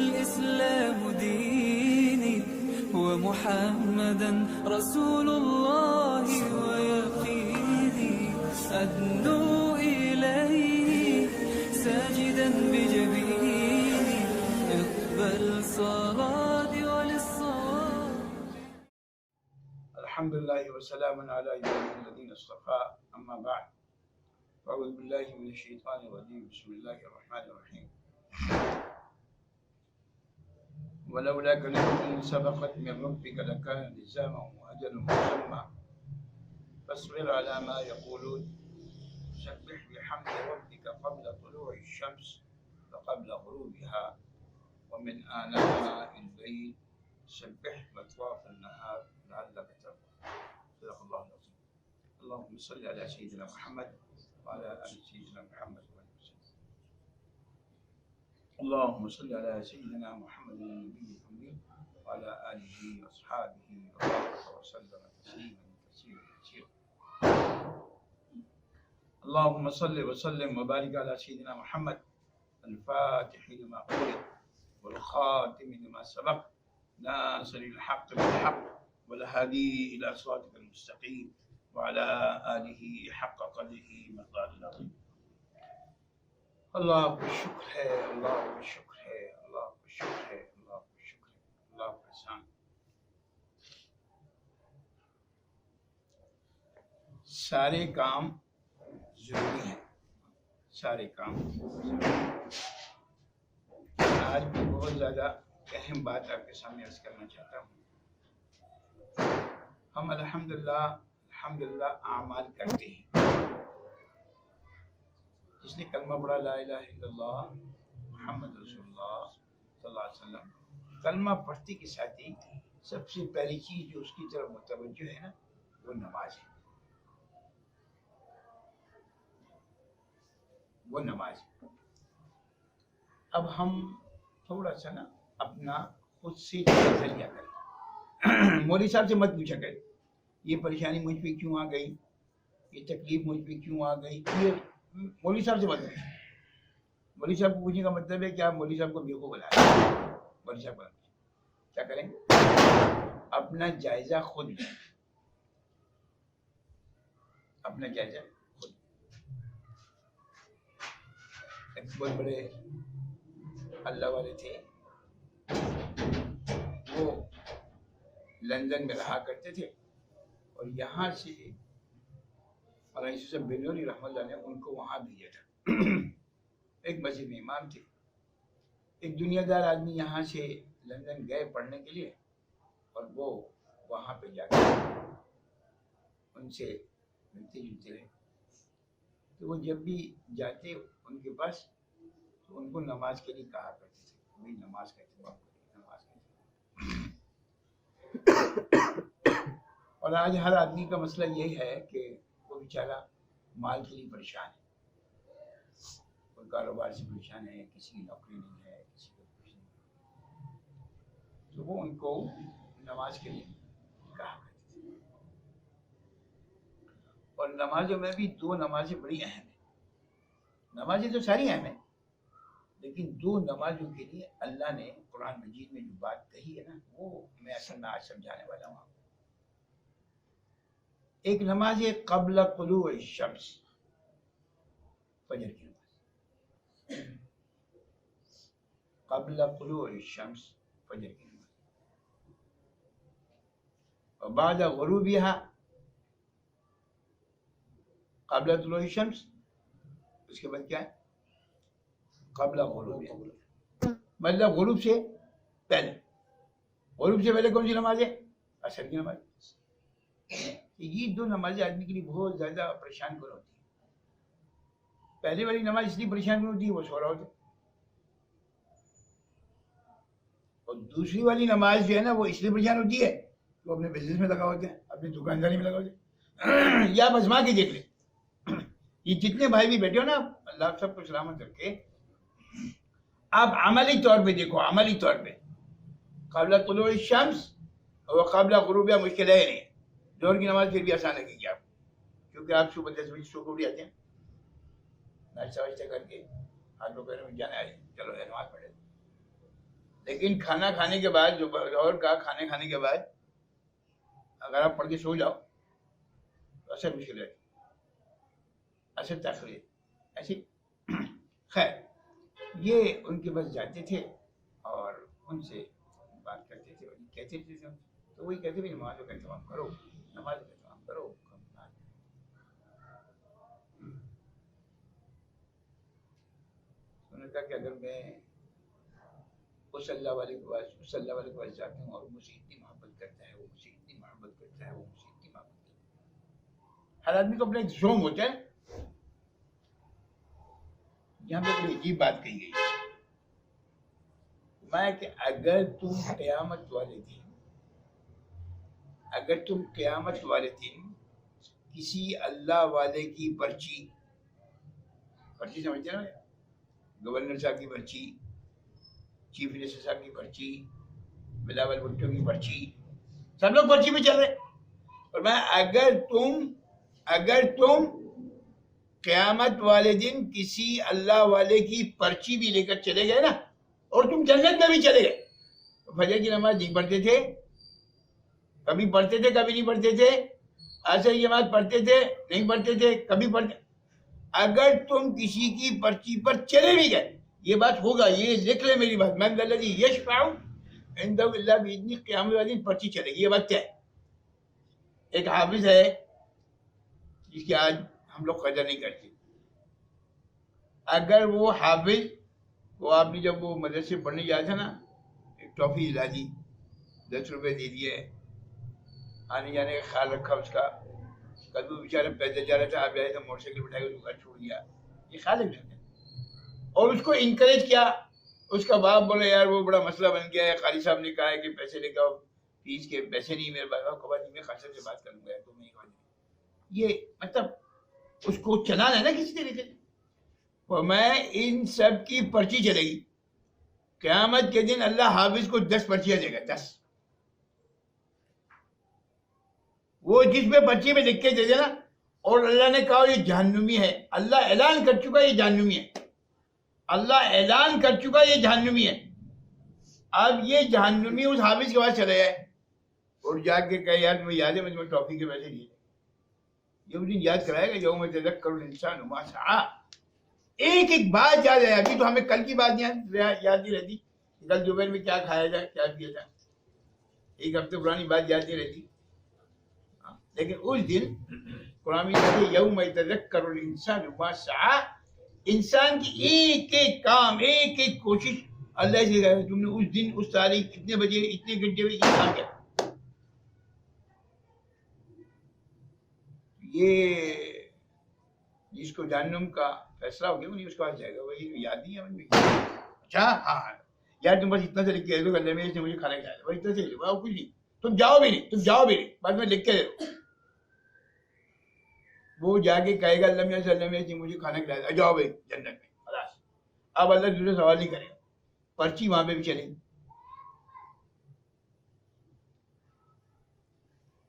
الإسلام ديني ومحمدا رسول الله ويقيني أدنو إليه ساجدا بجبيني اقبل صلاتي وللصواب. الحمد لله وسلام على عباده الذين اصطفى، أما بعد، أعوذ بالله من الشيطان الرجيم. بسم الله الرحمن الرحيم. ولولا كلمة سبقت من ربك لكان لزاما وأجل مسمى فاصبر على ما يقولون سبح بحمد ربك قبل طلوع الشمس وقبل غروبها ومن آناء الليل سبح وأطراف النهار لعلك ترضى. صدق الله العظيم. اللهم صل على سيدنا محمد وعلى آل سيدنا محمد وسلم. اللهم صل على سيدنا محمد النبي الأمي وعلى آله وأصحابه وبارك وسلم تسليما كثيرا. اللهم صل وسلم وبارك على سيدنا محمد الفاتح لما أغلق والخاتم لما سبق ناصر الحق بالحق والهادي إلى صراطك المستقيم وعلى آله حق قدره مقدار العظيم. اللہ کو شکر ہے، اللہ کو شکر ہے، اللہ کو شکر ہے، اللہ کو شکر ہے، اللہ کو احسان. سارے کام ضروری ہیں، سارے کام ضروری ہیں. آج میں بہت زیادہ اہم بات آپ کے سامنے عرض کرنا چاہتا ہوں. ہم الحمدللہ اعمال کرتے ہیں. جس نے کلمہ پڑھا لا الہ الا اللہ محمد رسول اللہ صلی اللہ علیہ وسلم، کلمہ پڑھتے کے ساتھ ہی سب سے پہلی چیز جو اس کی طرف متوجہ ہے نا، وہ نماز ہے. وہ نماز ہے. اب ہم تھوڑا سا نا اپنا خود سے جائزہ لیا کریں. مولوی صاحب سے مت پوچھا کریں یہ پریشانی مجھ پہ کیوں آ گئی، یہ تکلیف مجھ پہ کیوں آ گئی. یہ مولوی صاحب سے مت پوچھیں. مولوی صاحب کو پوچھنے کا مطلب ہے کہ آپ مولوی صاحب کو بیوقوف بنائیں. مولوی صاحب کو کیا کریں، اپنا جائزہ خود لیں. اپنا جائزہ خود. ایک بہت بڑے اللہ والے تھے، وہ لندن میں رہا کرتے تھے اور یہاں سے مولانا یوسف بنوری رحمۃ اللہ نے ان کو وہاں بھیجا تھا. ایک مسجد میں امام تھے. ایک دنیا دار آدمی یہاں سے لندن گئے پڑھنے کے لیے اور وہ وہاں پہ جا کر ان سے ملتے جلتے رہے. تو وہ جب بھی جاتے ان کے پاس تو ان کو نماز کے لیے کہا کرتے تھے، بھائی نماز کا اہتمام کریں، نماز کا اہتمام. اور آج ہر آدمی کا مسئلہ یہی ہے کہ وہ بیچارہ مال کے لیے پریشان ہے، کوئی کاروبار سے پریشان ہے، کسی کی نوکری نہیں ہے، کسی کو کچھ نہیں. تو وہ ان کو نماز کے لیے کہا کرتے تھے. اور نمازوں میں بھی دو نمازیں بڑی اہم ہیں. نمازیں تو ساری اہم ہیں، لیکن دو نمازوں کے لیے اللہ نے قرآن مجید میں جو بات کہی ہے نا، وہ میں اصل میں آج سمجھانے والا ہوں. ایک نماز ہے قبل طلوع الشمس، فجر کی نماز. قبل طلوع الشمس، فجر کی نماز. اور بعد غروبها، قبل طلوع الشمس اس کے بعد کیا ہے، قبل غروبها، مطلب غروب سے پہلے. غروب سے پہلے کون سی نماز ہے، عصر کی نماز. یہ دو نمازیں آدمی کے لیے بہت زیادہ پریشان کن ہوتی ہیں. پہلے والی نماز اس لیے پریشان کن ہوتی ہے وہ سو رہا ہوتا ہے، اور دوسری والی نماز جو ہے نا وہ اس لیے پریشان ہوتی ہے کہ وہ اپنے بزنس میں لگا ہوتے ہیں، اپنی دکانداری میں لگا ہوتے ہیں. یا آپ آزما کے دیکھ لیں، یہ جتنے بھائی بھی بیٹھے ہو نا، اللہ سب کو سلامت رکھے، آپ عملی طور پہ دیکھو، عملی طور پہ قبل طلوع الشمس اور قبل غروبها مشکل ہے نہیں. ظہر کی نماز پھر بھی آسان لگے گی آپ کو، کیونکہ آپ صبح 10 بجے سو کو اٹھ جاتے ہیں، ناشتہ واشتہ کر کے ہاتھ پہ پیروں میں جانا ہے، چلو ہے نماز پڑھے. لیکن کھانا کھانے کے بعد جو ظہر کا کھانے کھانے کے بعد اگر آپ پڑھ کے سو جاؤ تو اثر مشکل ہے، اثر تاخیر ایسی. خیر یہ ان کے پاس جاتے تھے اور ان سے بات کرتے تھے اور کہتے تھے تو وہی کہتے تھے نماز کا اہتمام کرو، نماز کا اہتمام کرو. انہوں نے کہا کہ اگر میں اس اللہ والے کے پاس جاتا ہوں اور مجھ سے اتنی محبت کرتا ہے، وہ مجھ سے اتنی محبت کرتا ہے، وہ مجھ سے اتنی محبت کرتا ہے. ہر آدمی کو اپنا ایک زوم ہوتا ہے. یہاں پہ بڑی عجیب بات کہی گئی میں کہ اگر تم قیامت والے دن کسی اللہ والے کی پرچی سمجھتے نا، گورنر صاحب کی پرچی، چیف منسٹر صاحب کی پرچی، بلاول بھٹو کی پرچی، سب لوگ پرچی پہ چل رہے. اور میں اگر تم قیامت والے دن کسی اللہ والے کی پرچی بھی لے کر چلے گئے نا اور تم جنت میں بھی چلے گئے، تو فجر کی نماز نہیں پڑھتے تھے، کبھی پڑھتے تھے کبھی نہیں پڑھتے تھے، عصر کی نماز پڑھتے تھے نہیں پڑھتے تھے کبھی پڑھتے. اگر تم کسی کی پرچی پر چلے بھی گئے، یہ بات ہوگا، یہ لکھ لے میری بات، میں اللہ جی یشفع عندہ الا باذنہ، قیامت والے دن پرچی چلے گی. یہ بات کیا ہے؟ ایک حافظ ہے جس کی آج ہم لوگ قدر نہیں کرتے. اگر وہ حافظ وہ آپ نے جب وہ مدرسے پڑھنے جایا تھا نا، ایک ٹافی دلا دی، 10 روپے دے دیے، آنے جانے کا خیال رکھا اس کا. کل وہ بیچارہ پیدل جا رہا تھا، آپ جائے تو موٹر سائیکل بٹھا کے دکان چھوڑ دیا، یہ خیال رکھتے ہیں. اور اس کو انکریج کیا. اس کا باپ بولے یار وہ بڑا مسئلہ بن گیا ہے، قاری صاحب نے کہا ہے کہ پیسے لے کے آؤ، فیس کے پیسے نہیں، میرے باپ کو بات نہیں، میں خاصا سے بات کروں گا تو میں یہ مطلب اس کو چلانا ہے نا کسی طریقے سے. اور میں ان سب کی پرچی چلے گی. قیامت کے دن اللہ حافظ کو 10 پرچیاں دے گا، 10. وہ جس پہ پرچی میں لکھ کے دے دے نا، اور اللہ نے کہا یہ جہنمی ہے، اللہ اعلان کر چکا یہ جہنمی ہے، اللہ اعلان کر چکا یہ جہنمی ہے. اب یہ جہنمی اس حافظ کے پاس چلے جائے اور جا کے کہے یار تمہیں یاد ہے مجھے ٹافی کے پیسے دیے، یہ مجھے یاد کرائے گا یوم یتذکر الانسان ما سعی. ایک ایک بات یاد ہے. ابھی تو ہمیں کل کی بات یاد نہیں رہتی، کل دوپہر میں کیا کھایا جائے کیا پیا جائے، ایک ہفتے پرانی بات یاد نہیں رہتی. لیکن اس دن قرآن میں یوم یتذکر الانسان ما سعی، انسان کی ایک ایک کام، ایک ایک کوشش اللہ سے کہا تم نے اس دن اس تاریخ اتنے بجے اتنے گھنٹے میں یہ کام کیا. یہ جس کو جہنم کا فیصلہ ہو گیا وہی اس کے پاس جائے گا، وہی یاد نہیں ہے مجھے. اچھا ہاں یار تم بس اتنا سے لکھ کے دے دو اللہ میں مجھے کھانا کھلایا، بس اتنا سے لکھ دو، کچھ نہیں، تم جاؤ بھی نہیں، بعد میں لکھ کے دے دو. وہ جا کے کہے گا اللہ میں صلی اللہ علیہ مجھے کھانا کھلایا، جاؤ بھائی جنت میں، خلاص. اب اللہ دوسرے سوال نہیں کرے گا، پرچی وہاں پہ بھی چلے گی.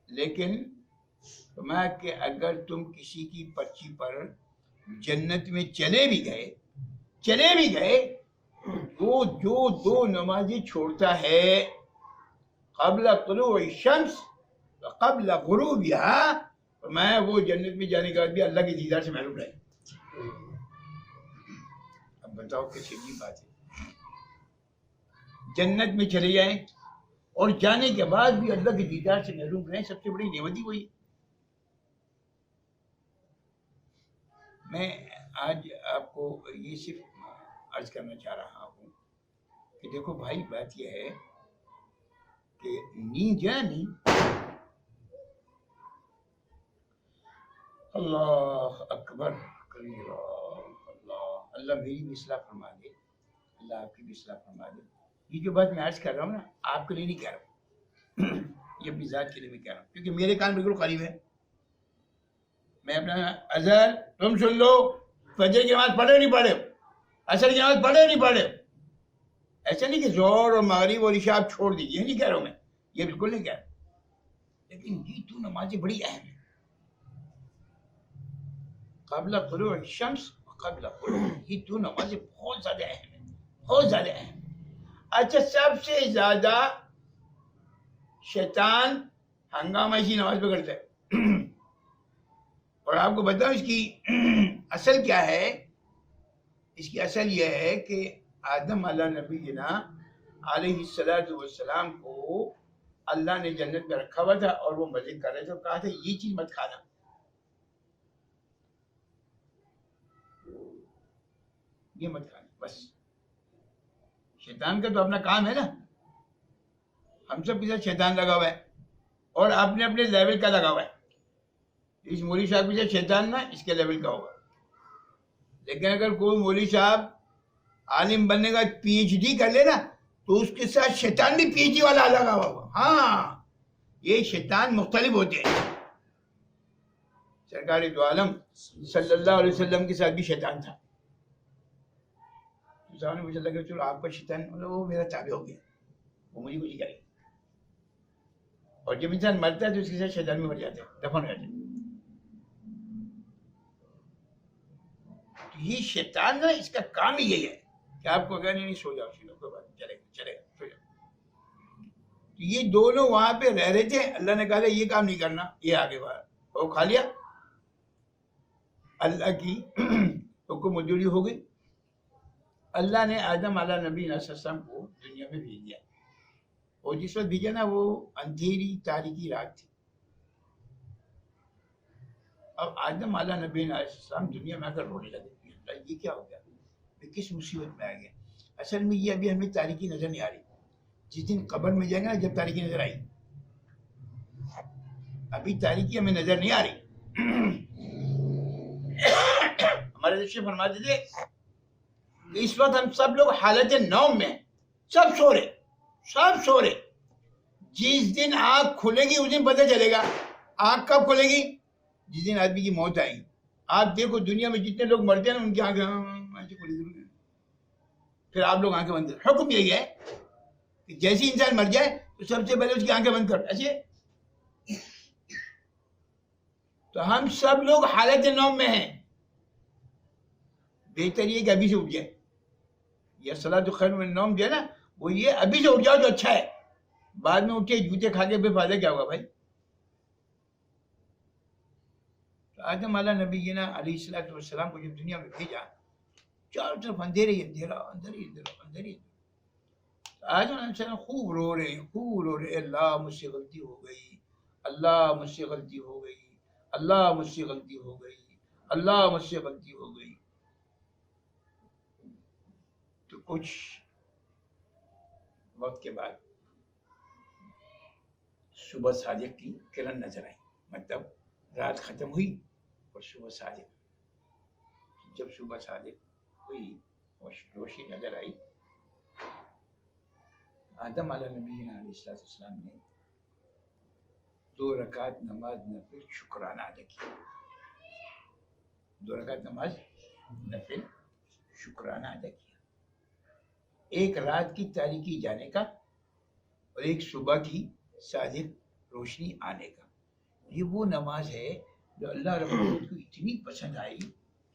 لیکن میں کہ اگر تم کسی کی پرچی پر جنت میں چلے بھی گئے وہ جو 2 نمازیں چھوڑتا ہے قبل طلوع الشمس قبل غروبها، میں وہ جنت میں جانے کے بعد بھی اللہ کے دیدار سے محروم رہے. اب بتاؤ کیسی عجیب بات ہے. جنت میں چلے جائیں اور جانے کے بعد بھی اللہ کے دیدار سے محروم رہیں، سب سے بڑی نعمت ہی وہی. میں آج آپ کو یہ صرف عرض کرنا چاہ رہا ہوں کہ دیکھو بھائی بات یہ ہے کہ نیند ہے نیند. اللہ اکبر کبیرہ. اللہ میری بھی اصلاح فرما دے، اللہ آپ کی بھی اصلاح فرما دے. یہ جو بات میں عرض کر رہا ہوں نا آپ کے لیے نہیں کہہ رہا ہوں، یہ اپنی ذات کے لیے میں کہہ رہا ہوں کیونکہ میرے کان بالکل قریب ہے. میں اپنا اذان تم سن لو، فجر کی نماز پڑھے نہیں پڑھے، عصر کی نماز پڑھے نہیں پڑھے. ایسا نہیں کہ ظہر اور مغرب اور عشاء آپ چھوڑ دیجیے، نہیں کہہ رہا ہوں میں، یہ بالکل نہیں کہہ رہا. لیکن یہ 2 نمازیں بڑی اہم ہیں، قبل طلوع الشمس قبل غروب. یہ 2 نمازیں بہت زیادہ اہم ہیں، بہت زیادہ اہم. اچھا سب سے زیادہ شیطان ہنگامہ کی نماز پہ کرتا ہے. اور آپ کو بتاؤں اس کی اصل کیا ہے. اس کی اصل یہ ہے کہ آدم علیہ نبی جنا علیہ السلام کو اللہ نے جنت میں رکھا ہوا تھا اور وہ مزے کر رہے تھے اور کہا تھا یہ چیز مت کھانا. یہ مت کھانا. بس شیطان کا تو اپنا کام ہے نا. ہم سب کے ساتھ شیطان لگا ہوا ہے اور اپنے اپنے لیول کا لگا ہوا ہے. اس مولوی صاحب کے ساتھ شیطان نا اس کے لیول کا ہوگا. لیکن اگر کوئی مولوی صاحب عالم بننے کا پی ایچ ڈی کر لے نا تو اس کے ساتھ شیطان بھی پی ایچ ڈی والا لگا ہوا ہوگا. ہاں یہ شیطان مختلف ہوتے ہیں. سرکار دو عالم صلی اللہ علیہ وسلم کے ساتھ بھی شیطان تھا. نے مجھے لگا چلو آپ کا شیطان وہ میرا تابع ہو گیا, وہ مجھے کچھ کرے. اور جب انسان مرتا ہے تو اس کے ساتھ شیطان بھی مر جاتا ہے, دفن ہو جاتا ہے. یہ شیطان نا اس کا کام ہی یہی ہے کہ آپ کو اگر نہیں سو جاؤ کوئی بات چلے گا سو جاؤ. یہ دونوں وہاں پہ رہ رہے تھے. اللہ نے کہا یہ کام نہیں کرنا, یہ آگے باہر وہ کھا لیا. اللہ کی حکم منظوری ہو گئی. اللہ نے آدم علیہ نبی علیہ السلام کو دنیا میں بھیج دیا اور جس وقت بھیجا نا وہ اندھیری تاریکی رات تھی. اب آدم علیہ نبی علیہ السلام دنیا میں آ کر رونے لگے. یہ کیا ہو گیا, میں کس مصیبت میں آ گیا. اصل میں یہ ابھی ہمیں تاریکی نظر نہیں آ رہی. جس دن قبر میں جائیں گے نا جب تاریکی نظر آئی, ابھی تاریکی ہمیں نظر نہیں آ رہی. ہمارے رشتے فرماتے تھے اس وقت ہم سب لوگ حالت نوم میں, سب سو رہے. جس دن آنکھ کھلے گی اس دن پتہ چلے گا. آنکھ کب کھلے گی؟ جس دن آدمی کی موت آئے گی. آپ دیکھو دنیا میں جتنے لوگ مرتے ہیں نا ان کی آنکھیں کھلی ضرور. پھر آپ لوگ آنکھیں بند کریں. حکم یہی ہے کہ جیسے انسان مر جائے تو سب سے پہلے اس کی آنکھیں بند کر. اچھے تو ہم سب لوگ حالت نوم میں ہیں. بہتر یہ کہ ابھی سے اٹھ جائے. یہ صلاۃ خیر من النوم جو ہے نا وہ یہ ابھی سے اٹھ جاؤ تو اچھا ہے. بعد میں اٹھے جوتے کھا کے بے فائدہ کیا ہوگا بھائی. آدم علیہ نبی علیہ السلام کو جب دنیا میں بھیجا چاروں طرف اندھیرے ہی اندھیرا, اندر ہی اندھیرا. آدم علیہ السلام خوب رو رہے اللہ مجھ سے غلطی ہو گئی, اللہ مجھ سے غلطی ہو گئی, اللہ مجھ سے غلطی ہو گئی, اللہ مجھ سے غلطی ہو گئی. تو کچھ وقت کے بعد صبح صادق کی کرن نظر آئی. مطلب رات ختم ہوئی اور صبح صادق. جب صبح صادق ہوئی اور روشنی نظر آئی, آدم علیہ نبی علیہ السلام نے 2 رکعت نماز نفل شکرانہ ادا کیا. 2 رکعت نماز نفل شکرانہ ادا کیا. ایک رات کی تاریکی جانے کا اور ایک صبح کی صادق روشنی آنے کا. یہ وہ نماز ہے جو اللہ رب العزت کو اتنی پسند آئی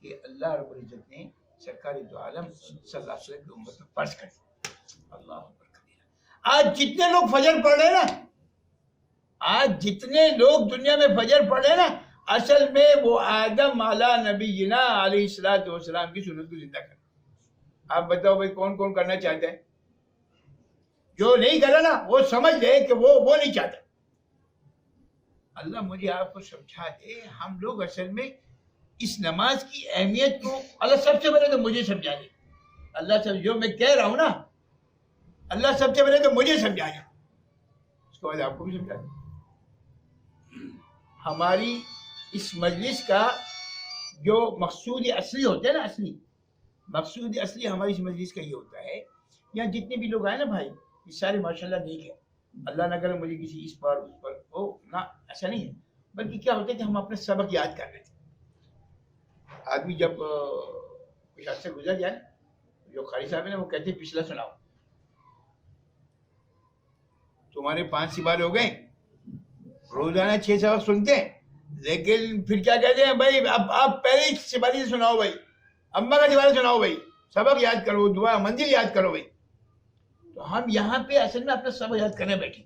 کہ اللہ رب العزت نے سرکار دو عالم صلی اللہ علیہ وسلم کی امت میں فرض کر دیا. اللہ اکبر کبیرہ. آج جتنے لوگ فجر پڑھ رہے ہیں نا, آج جتنے لوگ دنیا میں فجر پڑھ رہے ہیں نا, اصل میں وہ آدم علیہ نبینا علیہ السلام کی سنت کو زندہ کر. آپ بتاؤ بھائی کون کون کرنا چاہتا ہے؟ جو نہیں کرا نا وہ سمجھ لے کہ وہ نہیں چاہتا. اللہ مجھے آپ کو سمجھا دے. ہم لوگ اصل میں اس نماز کی اہمیت کو اللہ سب سے پہلے تو مجھے سمجھا دے. اللہ سب جو میں کہہ رہا ہوں نا, اللہ سب سے پہلے تو مجھے سمجھا دے, اس کے بعد آپ کو بھی سمجھا دے. ہماری اس مجلس کا جو مقصود اصلی ہوتا ہے نا, مقصود اصلی ہماری اس مجلس کا یہ ہوتا ہے, یہاں جتنے بھی لوگ آئے نا بھائی یہ سارے ماشاءاللہ نیک ہے. اللہ نہ کرے مجھے کسی اس پر اس پر ہو نہ, ایسا نہیں ہے. بلکہ کیا ہوتا ہے کہ ہم اپنے سبق یاد کر رہے تھے. آدمی جب کچھ عرصے گزر جائے, جو قاری صاحب ہیں نا وہ کہتے ہیں پچھلا سناؤ. تمہارے 5 سپارے ہو گئے, روزانہ 6 سبق سنتے ہیں, لیکن پھر کیا کہتے ہیں بھائی اب آپ پہلے سپاری سے سناؤ بھائی, اماں کا سپارہ سناؤ بھائی, سبق یاد کرو, دعا منزل یاد کرو بھائی. تو ہم یہاں پہ اصل میں اپنا سبق یاد کرنے بیٹھے،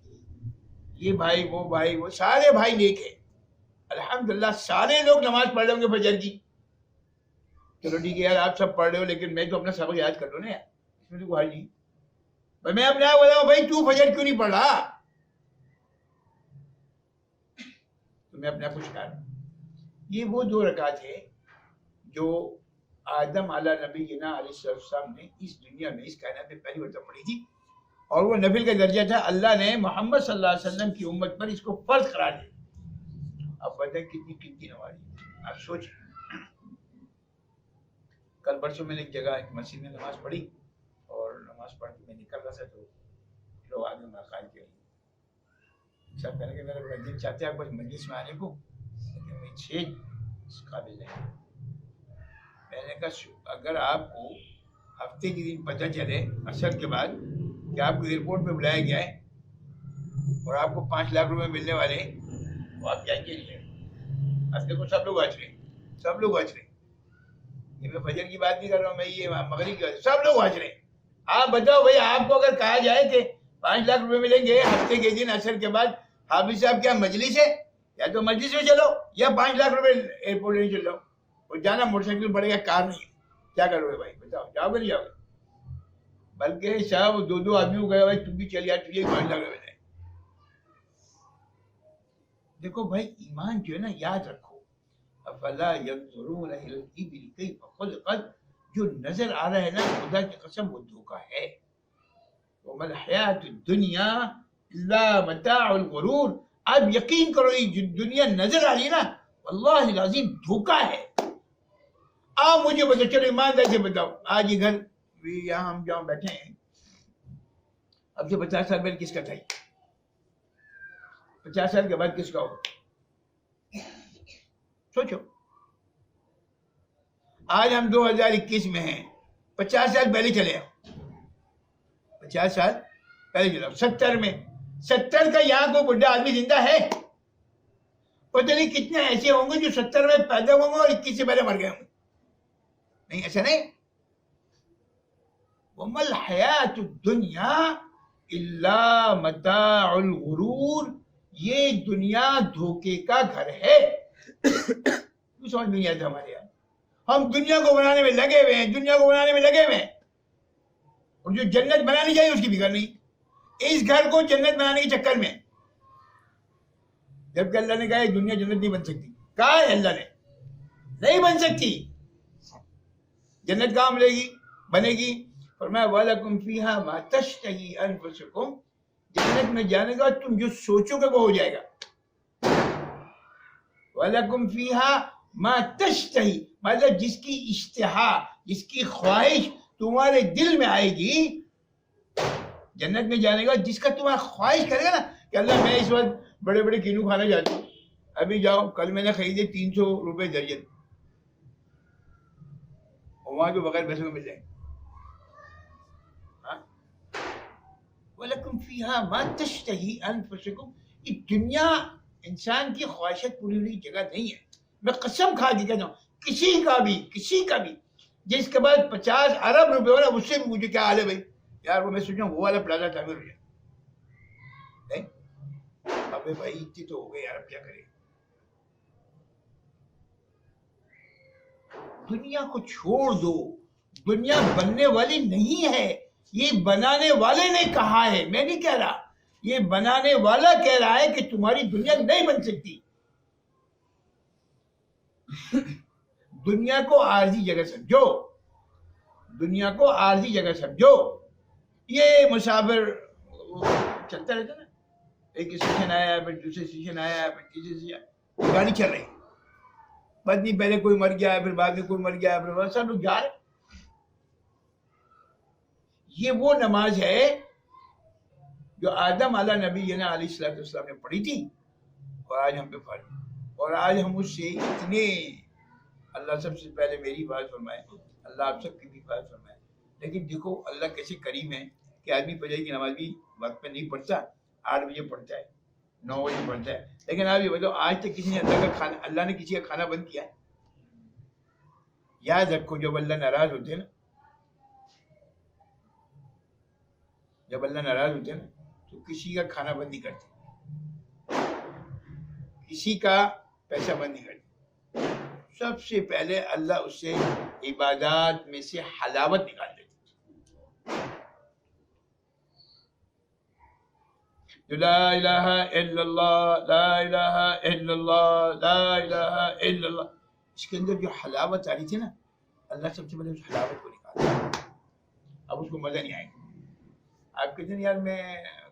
یہ بھائی وہ سارے بھائی نیک ہیں الحمدللہ، سارے لوگ نماز پڑھ رہے ہوں گے فجر کی. چلو ٹھیک ہے یار، آپ سب پڑھ رہے ہو، لیکن میں تو اپنا سبق یاد کر لوں نا یار، اس میں تو کوئی حل نہیں. میں اپنے آپ بتاؤں بھائی تو فجر کیوں نہیں پڑھ رہا؟ تو میں اپنے آپ کو شکار ہوں. یہ وہ 2 رکعت ہے جو آدم علیہ نبینا علیہ السلام نے اس دنیا میں، اس کائنات میں پہلی مرتبہ پڑھی تھی، اور وہ نفل کا درجہ تھا. اللہ نے محمد صلی اللہ علیہ وسلم کی امت پر اس کو فرض قرار دیا. اب بتائیں کتنی قیمتی نماز ہے، آپ سوچیں. کل پرسوں میں نے ایک جگہ ایک مسجد میں نماز پڑھی، اور نماز پڑھ کے میں نکل رہا تھا تو لوگ آگے ملاقات کے لیے سب کہنے کہ میرا بڑا دل چاہتے ہیں آپ کو مجلس میں آنے کو، لیکن میں 6 قابل نہیں. میں نے کہا اگر آپ کو ہفتے کے دن پتہ چلے عصر کے بعد کہ آپ کو ایئرپورٹ پہ بلایا گیا ہے اور آپ کو 5 لاکھ روپے ملنے والے ہیں، تو آپ جائیں گے نہیں؟ اب دیکھو سب لوگ ہنس رہے ہیں، سب لوگ ہنس رہے ہیں. یہ میں فجر کی بات نہیں کر رہا ہوں، میں یہ مغرب کی بات، سب لوگ ہنس رہے ہیں. آپ بتاؤ بھائی، آپ کو اگر کہا جائے کہ 5 لاکھ روپے ملیں گے ہفتے کے دن عصر کے بعد، حافظ صاحب کیا مجلس ہے؟ یا تو مجلس میں چلو یا 5 لاکھ روپے ایئرپورٹ نہیں چل رہا ہوں، اور جانا موٹر سائیکل پڑے گا، کار نہیں. کیا کرو گے بھائی بتاؤ، جاؤ گے نہیں جاؤ گے؟ بلکہ صاحب 2 آدمیوں کو گئے بھائی تم بھی چل یار، تجھے 5 لاکھ روپے دیں. دیکھو بھائی ایمان جو ہے نا، یاد رکھو، افلا ينظرون الى الابل كيف خلقت، جو نظر آ رہا ہے نا خدا کی قسم وہ دھوکہ ہے. وما الحیات الدنیا الا متاع الغرور. آپ یقین کرو یہ دنیا نظر آ رہی ہے نا، واللہ العظیم دھوکہ ہے. آپ مجھے بتاؤ، چلو ایمانداری سے بتاؤ، آج یہ گھر یہاں ہم جہاں بیٹھے ہیں، اب سے 50 سال پہلے کس کا تھا؟ 50 سال کے بعد کس کا ہوگا؟ سوچو. آج ہم 2021 میں ہیں، 50 سال پہلے چلے آؤ، 50 سال پہلے چلے آؤ. 70 میں، 70 کا یہاں کوئی بڈھا آدمی زندہ ہے؟ پتہ نہیں کتنے ایسے ہوں گے جو 70 میں پیدا ہوں گے اور 21 سے پہلے مر گئے ہوں گے. نہیں ایسا نہیں. وَمَا الْحَيَاةُ الدُّنْيَا إِلَّا مَتَاعُ الْغُرُورِ. یہ دنیا دھوکے کا گھر ہے. کیوں سمجھ میں نہیں آتا ہمارے یہاں؟ ہم دنیا کو بنانے میں لگے ہوئے ہیں، دنیا کو بنانے میں لگے ہوئے ہیں، اور جو جنت بنانی چاہیے اس کی فکر نہیں. اس گھر کو جنت بنانے کے چکر میں، جبکہ اللہ نے کہا یہ دنیا جنت نہیں بن سکتی. کہا ہے اللہ نے نہیں بن سکتی. جنت کہاں ملے گی، بنے گی؟ فرمایا وَلَكُمْ فِيهَا مَا تَشْتَهِي أَنفُسُكُمْ. جنت میں جانے گا تم جو سوچو گے وہ ہو جائے گا. وَلَكُمْ فِيهَا مَا تَشْتَهِي، مطلب جس کی اشتہا، جس کی خواہش تمہارے دل میں آئے گی، جنت میں جانے گا جس کا تمہارا خواہش کرے گا نا کہ اللہ میں اس وقت بڑے بڑے کینو کھانا چاہتا ہوں، ابھی جاؤ، کل میں نے خریدے 300 روپے درجن، اور وہاں جو بغیر پیسوں میں مل جائیں. وَلَكُمْ فِيهَا مَا تَشْتَهِي أَنفُسُكُمْ. یہ دنیا انسان کی خواہشات پوری ہونے کی جگہ نہیں ہے. میں قسم کھا کے کہتا ہوں، کسی کا بھی جس کے بعد 50 ارب روپے ہو رہا، اس سے بھی مجھے کیا حال ہے بھائی یار، وہ میں سوچ رہا ہوں وہ والا پلازا تعمیر ہو جائے. نہیں ابے بھائی اتنی تو ہو گئی یار، اب کیا کرے. دنیا کو چھوڑ دو، دنیا بننے والی نہیں ہے، یہ بنانے والے نے کہا ہے، میں نہیں کہہ رہا. یہ بنانے والا کہہ رہا ہے کہ تمہاری دنیا نہیں بن سکتی. دنیا کو عارضی جگہ سمجھو، دنیا کو عارضی جگہ سمجھو. یہ مسافر چلتا رہتا نا، ایک اسٹیشن آیا پھر دوسرے اسٹیشن آیا پھر تیسرے اسٹیشن، گاڑی چل رہی، بس نہیں پہلے کوئی مر گیا پھر بعد میں کوئی مر گیا پھر سب لوگ جا رہے. یہ وہ نماز ہے جو آدم علیہ نبینا علیہ السلام نے پڑھی تھی، اور آج ہم پہ فرض، اور آج ہم اس سے اتنے، اللہ سب سے پہلے میری بات فرمائے، اللہ آپ سب کی بھی بات فرمائے. لیکن دیکھو اللہ کیسے کریم ہے کہ آدمی فجر کی نماز بھی وقت پہ نہیں پڑھتا، 8 بجے پڑھتا ہے، 9 بجے پڑھتا ہے. لیکن آپ یہ بتاؤ آج تک کسی نے اللہ نے کسی کا کھانا بند کیا ہے؟ یاد رکھو جب اللہ ناراض ہوتے ہیں نا، جب اللہ ناراض ہوتے ہیں نا تو کسی کا کھانا بند نہیں کرتے، کسی کا پیسہ بند نہیں کرتے، سب سے پہلے اللہ اس سے عبادات میں سے حلاوت نکال دیتے. لا الہ الا اللہ، لا الہ الا اللہ، لا الہ الا اللہ، اس کے اندر جو حلاوت آ رہی تھی نا، اللہ سب سے پہلے اس حلاوت کو نکالا. اب اس کو مزہ نہیں آئے گا. آپ کہتے ہیں یار میں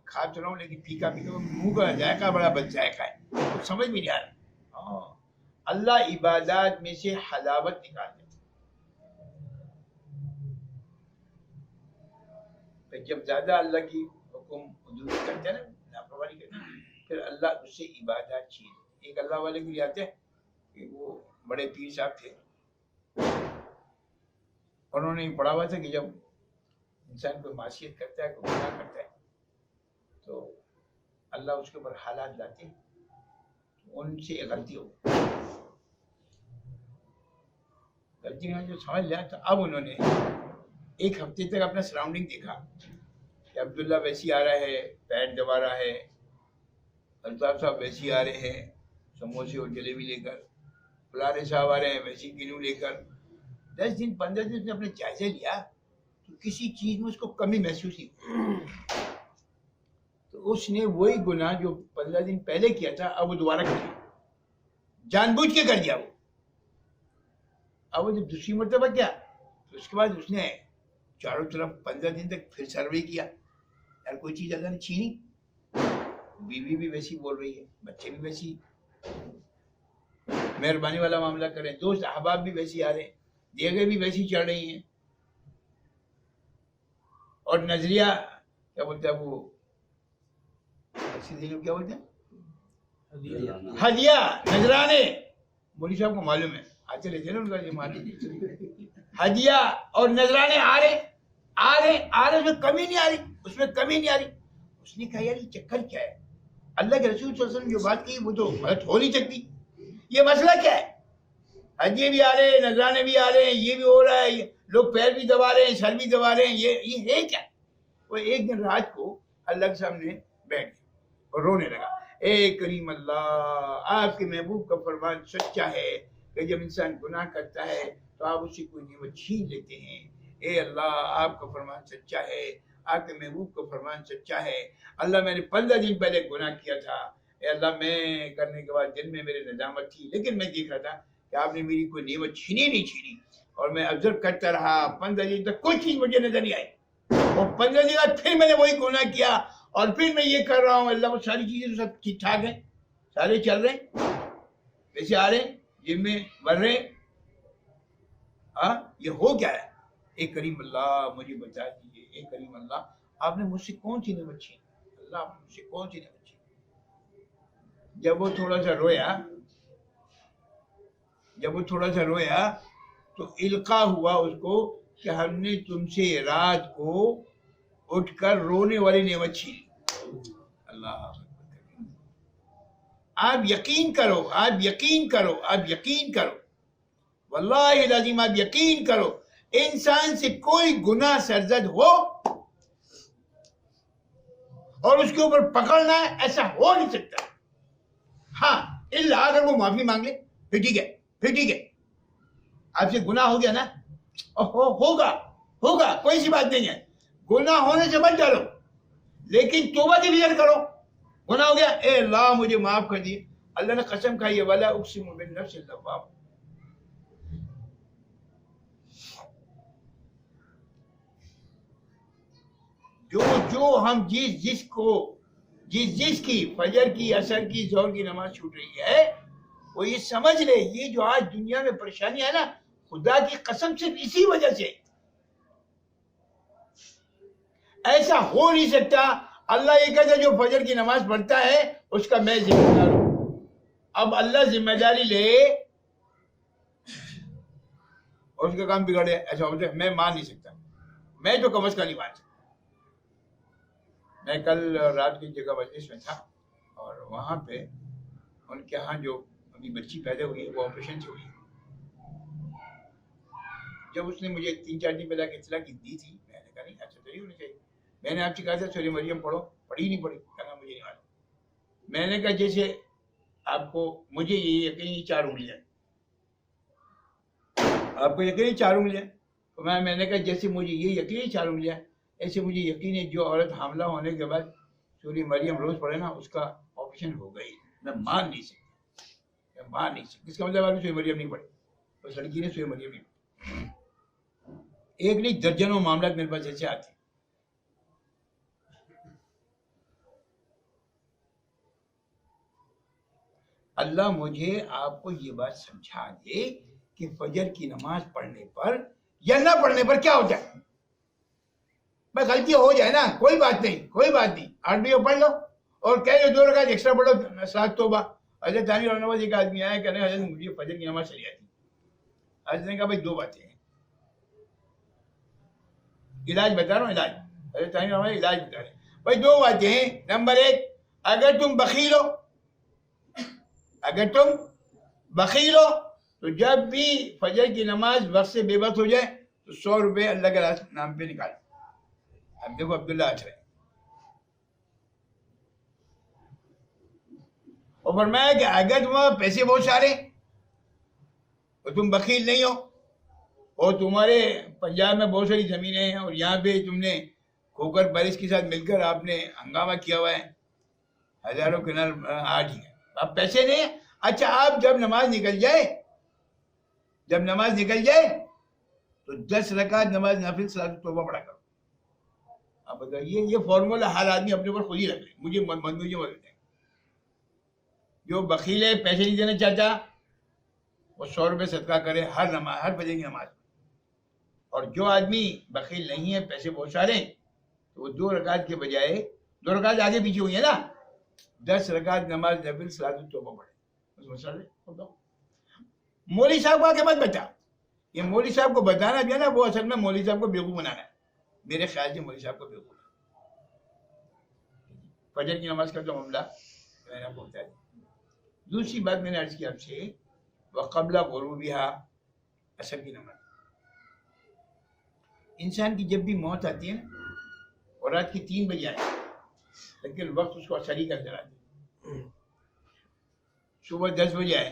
کھا تو رہا ہوں لیکن پھیکا پھیکا، منہ کا ذائقہ بڑا بد ذائقہ ہے، کچھ سمجھ بھی نہیں آ رہا. اللہ عبادات میں سے حلاوت نکال دیتا. جب زیادہ اللہ کی حکم حدود کرتے ہیں نا، لاپرواہی کرتے ہیں، پھر اللہ اس سے عبادات چھین. ایک اللہ والے کو یاد ہے کہ وہ بڑے پیر صاحب تھے، انہوں نے پڑھا ہوا تھا کہ جب انسان کوئی معصیت کرتا ہے، کوئی گناہ کرتا ہے، تو اللہ اس کے اوپر حالات لاتے ہیں، ان سے ایک غلطی ہو غلطی جو سمجھ لیا. تو اب انہوں نے ایک ہفتے تک اپنا سراؤنڈنگ دیکھا کہ عبداللہ ویسی آ رہا ہے، پیر دبا رہا ہے، الطاف صاحب ویسی آ رہے ہیں سموسے اور جلیبی لے کر، فلانے صاحب آ رہے ہیں ویسی کینو لے کر. 10 دن 15 دن نے اپنے جائزہ لیا تو کسی چیز میں اس کو کمی محسوس نہیں ہوئی. تو اس نے وہی گناہ جو 15 دن پہلے کیا تھا اب وہ دوبارہ کیا، جان بوجھ کے کر دیا وہ. اب وہ جب دوسری مرتبہ کیا تو اس کے بعد اس نے چاروں طرف 15 دن تک پھر سروے کیا، یار کوئی چیز اللہ نے چھینی. بیوی بھی ویسی بول رہی ہے، بچے بھی ویسی مہربانی والا معاملہ کریں، دوست احباب بھی ویسی آ رہے ہیں، دیگیں بھی ویسی چڑھ رہی ہیں. اور نظریہ کیا بولتا ہے وہ کیا بولتے ہیں، ہدیہ نذرانے، مولوی صاحب کو معلوم ہے، آتے رہتے نا ان کا جماعت. ہدیہ اور نذرانے آ رہے اس میں کمی نہیں آ رہی، اس میں کمی نہیں آ رہی. اس نے کہا یار یہ چکر کیا ہے، اللہ کے رسول صلی اللہ علیہ وسلم جو بات کی وہ تو غلط ہو نہیں سکتی، یہ مسئلہ کیا ہے؟ ہدیے بھی آ رہے ہیں، نذرانے بھی آ رہے ہیں، یہ بھی ہو رہا ہے، لوگ پیر بھی دبا رہے ہیں، سر بھی دبا رہے ہیں، یہ ہے کیا؟ وہ ایک دن رات کو اللہ کے سامنے بیٹھ گیا اور رونے لگا. اے کریم اللہ، آپ کے محبوب کا فرمان سچا ہے کہ جب انسان گناہ کرتا ہے تو آپ اسے کوئی نعمت چھین لیتے ہیں. اے اللہ، آپ کا فرمان سچا ہے، آپ کے محبوب کا فرمان سچا ہے. اللہ میں نے 15 دن پہلے گناہ کیا تھا، اے اللہ میں کرنے کے بعد دل میں میرے ندامت تھی، لیکن میں دیکھ رہا تھا کہ آپ نے میری کوئی نعمت چھینی نہیں چھینی، اور میں آبزرو کرتا رہا. 15 دن تک کوئی چیز مجھے نظر نہیں آئی، اور 15 دن بعد پھر میں نے وہی گناہ کیا اور پھر میں یہ کر رہا ہوں. اللہ وہ ساری چیزیں سب ٹھیک ٹھاک ہیں، سارے چل رہے ہیں، ویسے آ رہے ہیں، جم میں بڑھ رہے ہیں. یہ ہو کیا ہے؟ اے کریم اللہ مجھے بتا دیجیے، اے کریم اللہ آپ نے مجھ سے کون سی نعمت چھینی؟ اللہ آپ نے مجھ سے کون سی نعمت چھینی؟ جب وہ تھوڑا سا رویا تو القا ہوا اس کو کہ ہم نے تم سے رات کو اٹھ کر رونے والی نعمت چھینی. اللہ آپ یقین کرو واللہ العظیم، آپ یقین کرو، انسان سے کوئی گناہ سرزد ہو اور اس کے اوپر پکڑنا ہے، ایسا ہو نہیں سکتا. ہاں اللہ اگر وہ معافی مانگ لے پھر ٹھیک ہے. آپ سے گناہ ہو گیا نا، ہوگا کوئی سی بات نہیں ہے، گناہ ہونے سے مت ڈرو، لیکن توبہ کی فکر کرو. گناہ ہو گیا، اے اللہ مجھے معاف کر دیے. اللہ نے قسم کھائی ہے، ولا اقسم بالنفس اللوامہ، جو ہم جس کی فجر کی، عصر کی، ظہر کی نماز چھوٹ رہی ہے، وہ یہ سمجھ لے یہ جو آج دنیا میں پریشانی ہے نا، خدا کی قسم صرف اسی وجہ سے. ایسا ہو نہیں سکتا. اللہ یہ کہتا ہے جو فجر کی نماز پڑھتا ہے اس کا میں ذمہ دار ہوں. اب اللہ ذمہ داری لے اور اس کا کام بگڑے، ایسا ہوتا ہے؟ میں مان نہیں سکتا، میں تو کم از کم نہیں مان سکتا. میں کل رات کی جگہ مجلس میں تھا اور وہاں پہ ان کے ہاں جو ابھی بچی پیدا ہوئی ہے وہ آپریشن سے ہوئی ہے. جب اس نے مجھے 3-4 دن پہلے اطلاع دی تھی، میں نے کہا نہیں ایسا تو نہیں ہونا چاہیے. میں نے آپ سے کہا تھا سورہ مریم پڑھو، پڑھی نہیں پڑھی؟ کہا مجھے نہیں معلوم. میں نے کہا جیسے آپ کو مجھے یہ یقینی 4 انگلیاں، آپ کو یقینی 4 انگلیاں، میں نے کہا جیسے مجھے یہ یقینی 4 انگلیاں ایسے مجھے یقین ہے جو عورت حاملہ ہونے کے بعد سورہ مریم روز پڑھے نا اس کا آپریشن ہو گئی. میں مان نہیں سکتا، میں مان نہیں سکتا. اس کا مطلب آپ نے سورہ مریم نہیں پڑھی، اس لڑکی نے سورہ مریم نہیں پڑھی. ایک نہیں درجنوں معاملات میرے پاس ایسے آتے ہیں. اللہ مجھے آپ کو یہ بات سمجھا دے کہ فجر کی نماز پڑھنے پر یا نہ پڑھنے پر کیا ہو جائے. بس غلطی ہو جائے نا، کوئی بات نہیں، کوئی بات نہیں، 8 بجے پڑھ لو اور کہہ دو 2 رکعت ایکسٹرا پڑھو، ساتھ توبہ. حضرت ثانی رحمہ اللہ ایک آدمی آیا کہنے حضرت مجھے فجر کی نماز چلی آتی. حضرت نے کہا بھائی 2 باتیں ہیں، علاج بتا رہا ہوں، علاج. حضرت ثانی رحمہ اللہ علاج بتا رہے ہیں. بھائی 2 باتیں ہیں. نمبر 1، اگر تم بخیل ہو، اگر تم بخیل ہو تو جب بھی فجر کی نماز وقت سے بے وقت ہو جائے تو 100 روپے اللہ کے نام پہ نکال. اب دیکھو عبداللہ آٹھ اور فرمایا کہ اگر تمہارے پیسے بہت سارے اور تم بخیل نہیں ہو اور تمہارے پنجاب میں بہت ساری زمینیں ہیں اور یہاں پہ تم نے کھوکر بارش کے ساتھ مل کر آپ نے ہنگامہ کیا ہوا ہے، ہزاروں کنال آج ہی ہیں، اب پیسے نہیں ہیں. اچھا آپ جب نماز نکل جائے، جب نماز نکل جائے تو 10 رکعت نماز نافل صلاۃ توبہ پڑھا کرو. اب بتائیے یہ فارمولہ ہر آدمی اپنے اوپر خود ہی رکھ لے. مجھے مدد ہے. جو بخیل ہے پیسے نہیں دینا چاہتا وہ 100 روپے صدقہ کرے ہر نماز، ہر بجے کی نماز. اور جو آدمی بخیل نہیں ہے پیسے بہت سارے تو وہ 2 رکعت کے بجائے 2 رکعت آگے پیچھے ہوئی ہے نا، 10 رکعت نماز نفل صلاۃ التوبہ پڑھے. مولوی صاحب کو آگے مت بتا. یہ مولوی صاحب کو بتانا جو ہے نا وہ اصل میں مولوی صاحب کو بیوقوف بنانا ہے. میرے خیال سے مولوی صاحب کو بیوقوف. فجر کی نماز کا جو معاملہ میں نے آپ کو بتا دیا. دوسری بات میں نے عرض کی آپ سے وقبل غروبها، عصر کی نماز. انسان کی جب بھی موت آتی ہے نا اور رات کی 3 بجے آئے لیکن وقت اس کو عصری کا نظر آتا ہے، صبح 10 بجے آئے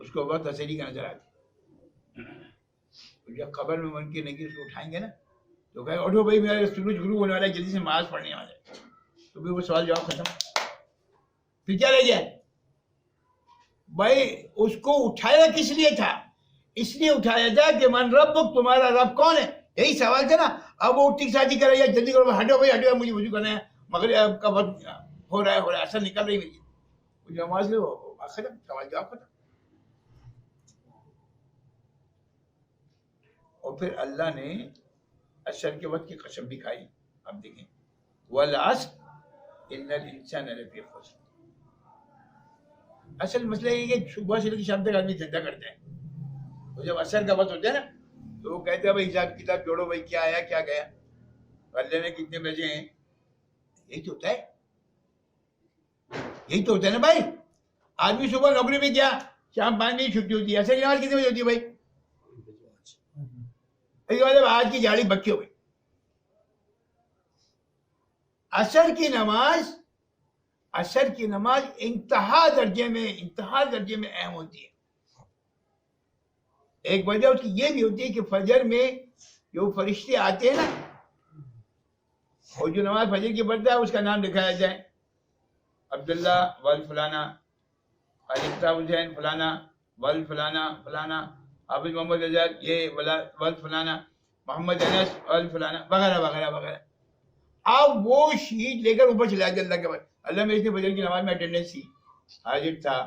اس کو وقت عصری کا نظر آتا ہے. جب قبر میں منکر نکیر اس کو اٹھائیں گے نا تو کہے اٹھو بھائی میرا سورج غروب ہونے والا ہے، جلدی سے نماز پڑھنے والا ہے. تو پھر وہ سوال جواب ختم. پھر کیا رہ جائے؟ بھائی اس کو اٹھایا کس لیے تھا؟ اس لیے اٹھایا تھا کہ من ربک، تمہارا رب کون ہے، یہی سوال تھا نا. اب وہ اٹھتی شادی کر رہی ہے، جلدی کرو ہٹو بھائی ہٹو، مجھے وضو کرنا ہے، مغرب کا وقت ہو رہا ہے، اثر نکل رہی میری، مجھے نماز لو، ختم، سوال جواب ختم. اور پھر اللہ نے عصر کے وقت کی قسم بھی کھائی. اب دیکھیں والعصر ان الانسان لفی خسر. اصل مسئلہ یہ کہ صبح سے لے کے شام تک آدمی دھندا کرتے ہیں، تو جب عصر کا وقت ہوتا ہے نا تو وہ کہتے ہیں بھائی حساب کتاب جوڑو، بھائی کیا آیا کیا گیا، اللہ نے کتنے بجے ہیں. یہی تو ہوتا ہے، یہی تو ہوتا ہے نا بھائی. آدمی صبح نوکری پہ گیا، شام 5 بجے چھٹی ہوتی ہے، عصر کی نماز کتنے بجے ہوتی ہے بھائی؟ مطلب آج کی جاڑی بکی ہو گئی. عصر کی نماز انتہا درجے میں اہم ہوتی ہے. ایک وجہ اس کی یہ بھی ہوتی ہے کہ فجر میں جو فرشتے آتے ہیں نا اور جو نماز فجر کی پڑھتا ہے اس کا نام لکھایا جائے، عبداللہ ول فلانا، الفتاح حسین فلانا ول فلانا فلانا، حافظ محمد رضا یہ ول فلانا، محمد انس ول فلانا، وغیرہ وغیرہ وغیرہ. آپ وہ شیٹ لے کر اوپر چلا جائے اللہ کے بعد، اللہ میں اس نے فجر کی نماز میں اٹینڈنس تھی، حاضر تھا.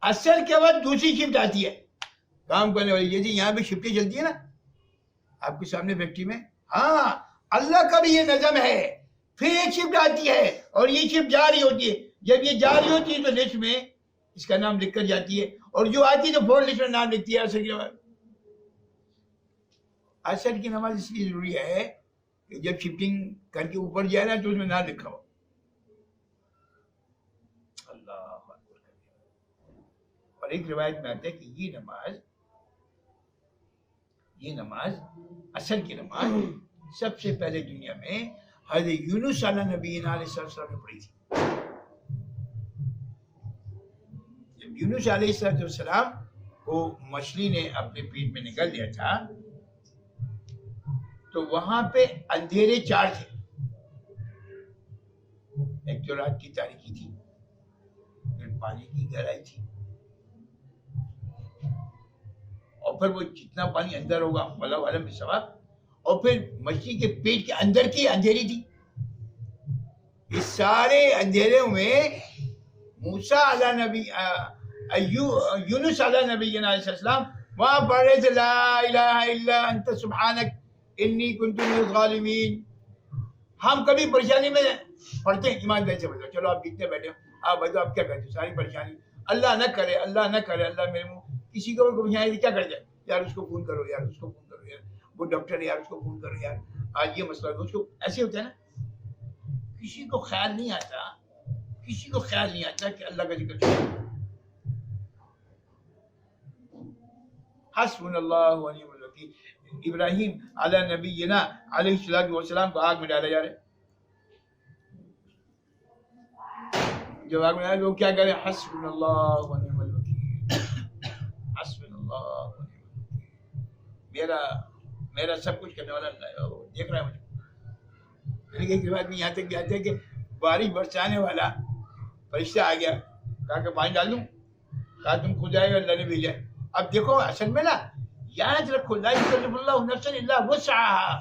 عصر کے بعد دوسری شفٹ آتی ہے کام کرنے والی. یہ جی یہاں پہ شفٹیں چلتی ہے نا آپ کے سامنے فیکٹری میں، ہاں اللہ کا بھی یہ نظم ہے. پھر ایک شفٹ آتی ہے اور یہ شفٹ جا رہی ہوتی ہے. جب یہ جا رہی ہوتی ہے تو لسٹ میں اس کا نام لکھ کر جاتی ہے، اور جو آتی ہے تو فور لسٹ میں نام لکھتی ہے عصر کی نماز. عصر کی نماز اس لیے ضروری ہے کہ جب شفٹنگ کر کے اوپر جائے نا تو اس میں نام لکھا ہو. اللہ اکبر. اور ایک روایت میں آتا ہے کہ یہ نماز یہ نماز اصل کی نماز سب سے پہلے دنیا میں حضرت یونس علیہ نبی علیہ السلام نے پڑھی تھی. جب یونس علیہ السلام کو مچھلی نے اپنے پیٹ میں نکل دیا تھا تو وہاں پہ اندھیرے 4 تھے. ایک تو رات کی تاریکی تھی، پھر پانی کی گہرائی تھی، اور پھر وہ جتنا پانی اندر ہوگا واللہ عالم بالثواب، اور پھر مچھلی کے پیٹ کے اندر کی اندھیری تھی. اس سارے اندھیروں میں موسیٰ علیہ نبی یونس علیہ نبی علیہ السلام وہاں پڑھ رہے تھے لا الہ الا انت سبحانک انی کنت من الظالمین. ہم کبھی پریشانی میں پڑھتے ہیں ایمانداری سے بتاؤ، چلو آپ جتنے بیٹھے آپ بتاؤ آپ کیا کرتے ہو؟ ساری پریشانی اللہ نہ کرے اللہ میرے منہ کسی کو پریشانی کیا کر جائے، یار اس کو فون کرو، یار اس کو فون کرو، یار وہ ڈاکٹر ہے یار اس کو فون کرو، یار آج یہ مسئلہ اس کو ایسے ہوتا ہے نا. کسی کو خیال نہیں آتا کہ اللہ کا ذکر کرو. حسبنا اللہ و نعم الوکیل. ابراہیم علیہ نبینا علیہ السلام کو آگ میں ڈالا جا رہا ہے. جب آگ میں ڈالا وہ کیا کرے؟ حسبنا اللہ و نعم الوکیل، حسبنا اللہ و نعم الوکیل. میرا سب کچھ کرنے والا اللہ ہے، وہ دیکھ رہا ہے مجھے. ایک بات میں یہاں تک بھی آتے ہیں کہ بارش برسانے والا فرشتہ آ گیا، کہا کہ پانی ڈال دوں، کہا تم خود آئے گا، اللہ نے بھیجا. اب دیکھو اصل میں نا یاد رکھو لا یکلف اللہ نفسا الا وسعها.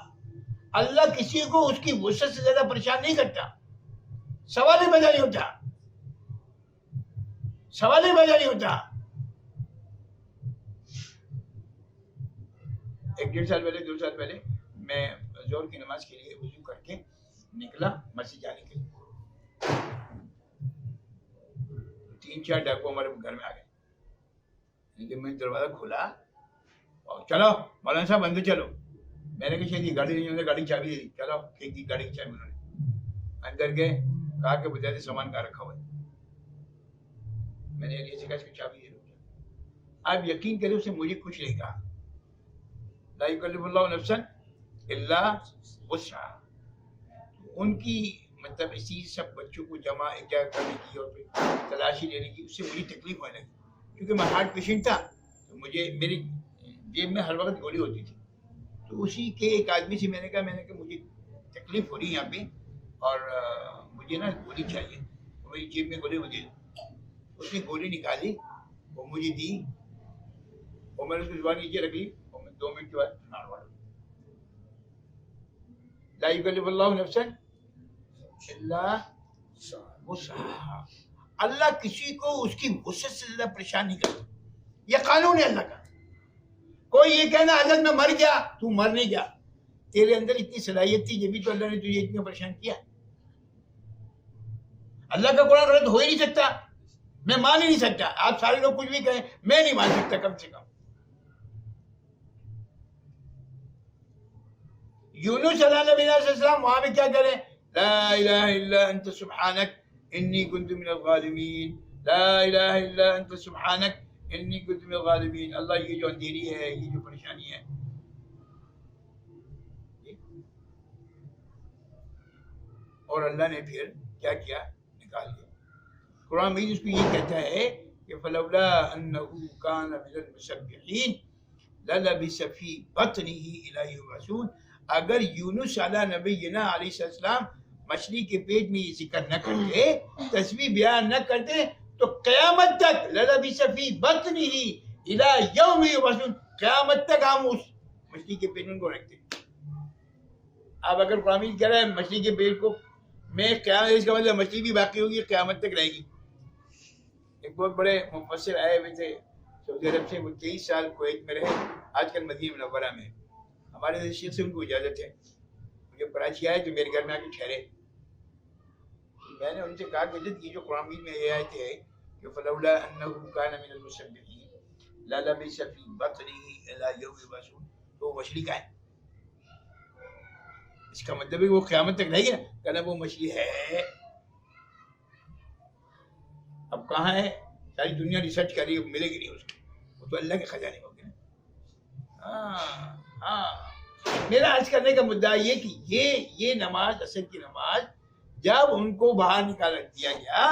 اللہ کسی کو اس کی وسعت سے زیادہ پریشان نہیں کرتا. سوال ہی پیدا نہیں ہوتا. ایک 1.5 سال پہلے 2 سال پہلے میں ظہر کی نماز کے لیے وضو کر کے نکلا مسجد جانے کے لیے. 3-4 ڈاکو ہمارے گھر میں آ گئے. میں دروازہ کھولا اور چلو مولانا صاحب اندر چلو. میں نے کہا شاید یہ گاڑی نہیں، انہوں نے گاڑی کی چابی دے دی. چلو ایک گاڑی کی چابی انہوں نے اندر گئے، کہا کہ بتائیے سامان کہاں رکھا ہوا ہے. میں نے ایسے کہا اس کی چابی دے دو. آپ یقین کریں اس نے مجھے کچھ نہیں کہا. لا یکلف اللہ نفسا الا وسعها. ان کی مطلب اسی سب بچوں کو جمع کرنے کی اور پھر تلاشی لینے کی، اس سے مجھے تکلیف ہونے لگی. کیونکہ میں ہارٹ پیشنٹ تھا تو مجھے میری جیب میں ہر وقت گولی ہوتی تھی. تو اسی کے ایک آدمی سے میں نے کہا مجھے تکلیف ہو رہی ہے یہاں پہ اور مجھے نا گولی چاہیے. میری جیب میں گولی ہوتی تھی. اس نے گولی نکالی، وہ مجھے دی اور میں نے اس کی زبان نیچے رکھ لی اور میں 2 منٹ کے بعد لا یکلف اللہ نفسا الا وسعها. اللہ کسی کو اس کی وسعت سے زیادہ پریشان نہیں کرتا. یہ قانون ہے اللہ کا. کوئی یہ کہنا حضرت میں مر گیا، تو مر نہیں گیا. تیرے اندر اتنی صلاحیت تھی جبھی تو اللہ نے تجھے اتنا پریشان کیا. اللہ کا قرآن رد ہو ہی نہیں سکتا. میں مان ہی نہیں سکتا. آپ سارے لوگ کچھ بھی کہیں میں نہیں مان سکتا. کم سے کم یونس علیہ نبی علیہ السلام وہاں پہ کیا کریں؟ لا الہ الا انت سبحانک انی کنت من الظالمین. لا الہ الا انت سبحانک انی کنت من الظالمین. اللہ یہ جو اندھیری ہے، یہ جو پریشانی ہے، اور اللہ نے پھر کیا کیا؟ نکال دیا. قرآن مجید اس کو یہ کہتا ہے کہ فلولا انہ کان من المسبحین للبث فی بطنہ الی یوم یبعثون. اگر یونس علیہ نبینا علیہ السلام مچھلی کے پیٹ میں یہ ذکر نہ کرتے، تسبیح بیان نہ کرتے، تو قیامت تک للبث فی بطنہ الی یوم یبعثون، قیامت تک ہم اس مچھلی کے پیٹ میں کو رکھتے. اب اگر قرآن مجید کہہ رہا ہے مچھلی کے پیٹ کو میں قیامت، اس کا مطلب مچھلی بھی باقی ہوگی، قیامت تک رہے گی. ایک بہت بڑے مفسر آئے ہوئے تھے سعودی عرب سے، وہ 23 سال کویت میں رہے، آج کل مدینہ منورہ میں. ہمارے شیخ سے ان کو اجازت ہے، جب کراچی آئے تو میرے گھر میں آ کے ٹھہرے. میں نے ان سے کہا کہ یہ جو قرآن مجید میں یہ آیت ہے کہ فلولا انہ کان من المسبحین للبث فی بطنہ الی یوم یبعثون، تو وہ مچھلی کا ہے. اس کا مطلب ہے وہ قیامت تک رہے گی نا. کہنا وہ مچھلی ہے. اب کہاں ہے؟ ساری دنیا ریسرچ کر رہی ہے، ملے گی نہیں اس کو. وہ تو اللہ کے خزانے ہو گئے. ہاں ہاں میرا عرض کرنے کا مدعا یہ کہ یہ نماز اصل کی نماز جب ان کو باہر نکال دیا گیا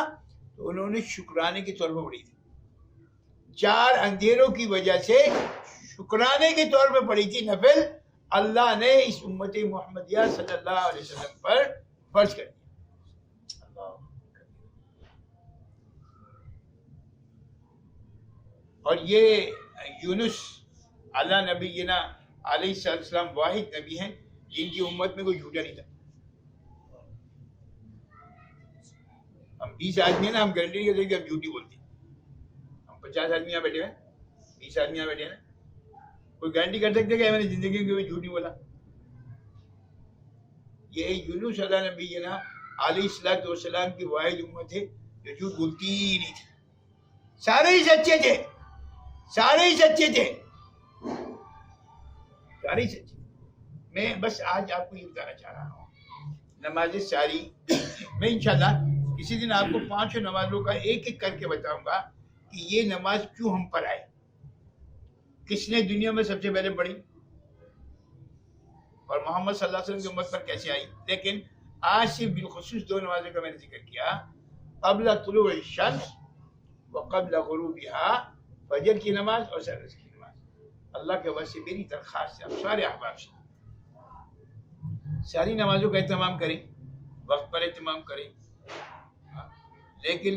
تو انہوں نے شکرانے کے طور پر پڑھی تھی. 4 اندھیروں کی وجہ سے شکرانے کے طور پہ پڑھی تھی نفل. اللہ نے اس امت محمدیہ صلی اللہ علیہ وسلم پر فرض کر دیا. اور یہ یونس اللہ نبینا علیہ السلام واحد نبی ہیں جن کی امت میں کوئی جھوٹا نہیں تھا. ہم 20 آدمی ہیں نا, ہم گارنٹی نہیں کرتے کہ ہم جھوٹی بولتے ہیں. ہم 50 آدمی یہاں بیٹھے ہیں, 20 آدمی یہاں بیٹھے ہیں, کوئی گارنٹی کر سکتے کہ میں نے زندگی میں کوئی جھوٹ نہیں بولا. یہ یونس اللہ نبینا علیہ السلام کی واحد امت ہے جو جھوٹ بولتی ہی نہیں تھی. سارے ہی سچے تھے, سارے ہی سچے تھے, سارے ہی سچے. میں بس آج آپ کو یہ بتانا چاہ رہا ہوں نماز ساری. میں انشاءاللہ کسی دن آپ کو 5 نمازوں کا ایک ایک کر کے بتاؤں گا کہ یہ نماز کیوں ہم پر آئے, کس نے دنیا میں سب سے پہلے پڑھی, اور محمد صلی اللہ علیہ وسلم کی امت پر کیسے آئی. لیکن آج سے بالخصوص 2 نمازوں کا میں نے ذکر کیا, قبل طلوع الشمس و قبل غروبها, فجر کی نماز اور سحر کی نماز. اللہ کے واسطے میری درخواست ہے آپ سارے احباب سے ساری نمازوں کا اہتمام کریں, وقت پر اہتمام کریں. لیکن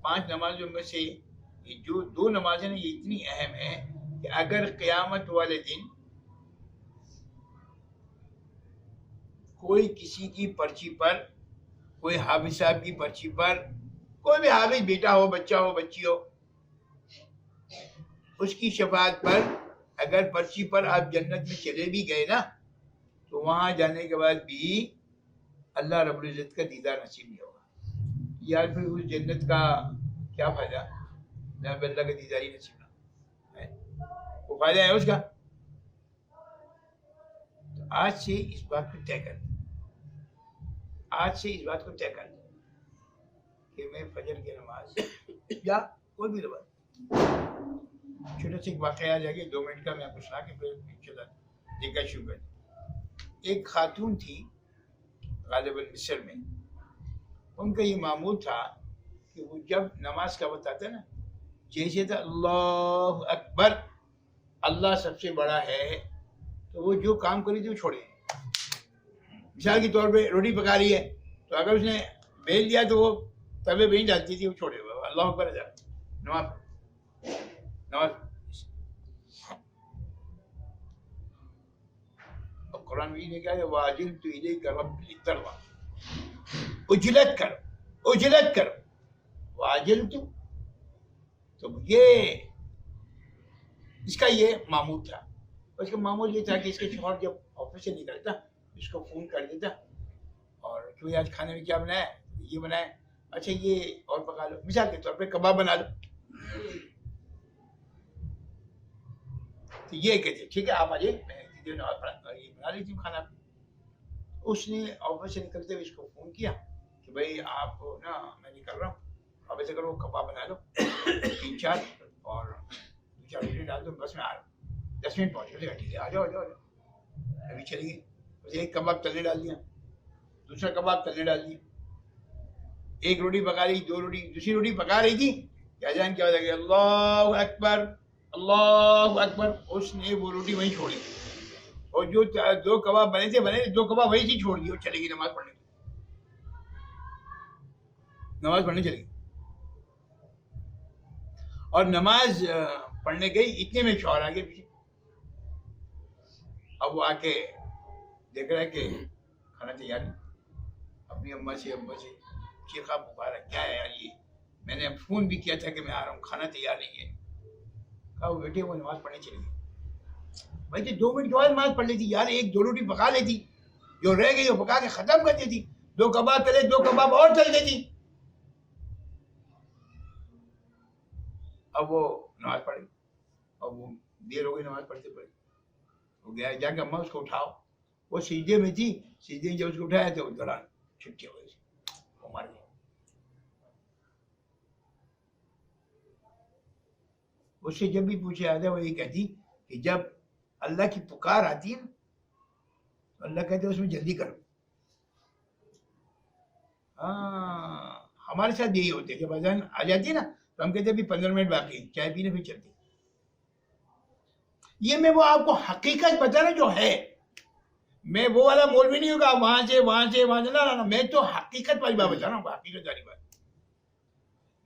5 نمازوں میں سے یہ جو 2 نمازیں ہیں یہ اتنی اہم ہیں کہ اگر قیامت والے دن کوئی کسی کی پرچی پر, کوئی حافظ صاحب کی پرچی پر, کوئی بھی حافظ بیٹا ہو, بچہ ہو, بچی ہو, اس کی شفاعت پر اگر پرچی پر آپ جنت میں چلے بھی گئے نا تو وہاں جانے کے بعد بھی اللہ رب العزت کا دیدار نصیب نہیں ہوگا. یار پھر اس جنت کا کیا فائدہ جہاں پہ اللہ کا دیدار ہی نصیب نہ ہے, وہ فائدہ ہے اس کا. تو آج سے اس بات کو طے کر دیں, آج سے اس بات کو طے کر دیں کہ میں فجر کی نماز یا کوئی بھی نماز. چھوٹا سا ایک واقعہ آ جائے گا 2 منٹ کا, میں آپ کو سنا کے پھر انشاءاللہ دیکھا شروع کر دیں. ایک خاتون تھی غالباً مصر میں, ان کا یہ معمول تھا کہ وہ جب نماز کا وقت آتا نا جیسے تھا اللہ اکبر, اللہ سب سے بڑا ہے, تو وہ جو کام کری تھی وہ چھوڑے. مثال کے طور پہ روٹی پکا رہی ہے تو اگر اس نے بیل دیا تو وہ توے پہ نہیں ڈالتی تھی, وہ چھوڑے ہوئے اللہ اکبر جا نماز. قرآن بھی نے کہا ہے وَعَجِلْتُ إِلَيْكَ رَبِّ لِتَرْضَىٰ, اجلت کر وَعَجِلْتُ. تو یہ اس کا یہ معمول تھا. اس کا معمول یہ تھا کہ اس کے شوہر جب آفس سے نکلتا اس کو فون کر دیتا, اور کیوں آج کھانے میں کیا بنایا, یہ بنایا, اچھا یہ اور پکا لو. مثال کے طور پہ کباب بنا لو. تو یہ کہتے ٹھیک ہے آپ آ جائیے, میں یہ بنا لیتی ہوں کھانا. اس نے آفس سے نکلتے ہوئے اس کو فون کیا کہ بھائی آپ نا میں نکل رہا ہوں, اب ایسے کرو کباب بنا لو 3-4 اور 2-4 روٹی ڈال دو, بس میں آ رہا ہوں 10 منٹ پہنچ گئے. ٹھیک ہے آ جاؤ آ جاؤ. ابھی چلی گئی, ایک کباب تلنے ڈال دیا, دوسرا کباب تلنے ڈال دیا, ایک روٹی پکا رہی, 2 روٹی, دوسری روٹی پکا رہی تھی کہ اذان کیا ہو جائے گا اللہ اکبر اللہ اکبر. اس نے وہ روٹی وہیں چھوڑی, اور جو 2 کباب بنے تھے 2 کباب وہیں سے چھوڑ دیے اور چلے گی نماز پڑھنے چلے گی. اور نماز پڑھنے گئی, اتنے میں شوہر آگے پیچھے. اب وہ آ کے دیکھ رہا ہے کہ کھانا تیار نہیں. اپنی ابا سے چیخا پکارا کیا ہے یار, یہ میں نے فون بھی کیا تھا کہ میں آ رہا ہوں, کھانا تیار نہیں ہے. کہا وہ بیٹے وہ نماز پڑھنے چلے گئی. بھائی تو 2 منٹ کے بعد نماز پڑھ لیتی یار, 1-2 روٹی پکا لیتی, جو رہ گئی وہ پکا کے ختم کر دیتی, 2 کباب تلے 2 کباب اور تل دیتی. اب وہ نماز پڑھ گئی, اب وہ دیر ہو گئی نماز پڑھتے پڑھتے. وہ گیا جا کے اماں اس کو اٹھاؤ, وہ سجدے میں تھی, سجدے میں جب اس کو اٹھایا تو دوران چھٹی ہو گئی, وہ مر گئی. اس سے جب بھی پوچھے آتا وہ یہ کہتی کہ جب اللہ کی پکار آتی ہے نا تو اللہ کہتے ہیں اس میں جلدی کرو. ہاں ہمارے ساتھ یہی ہوتے ہے جب اذان آ جاتی ہے نا تو ہم کہتے ہیں ابھی 15 منٹ باقی ہے, چائے پینے پھر چلتے. یہ میں وہ آپ کو حقیقت بتا رہا جو ہے. میں وہ والا مولوی نہیں ہوگا وہاں سے نہ, میں تو حقیقت والی بات بتا رہا ہوں, حقیقت والی بات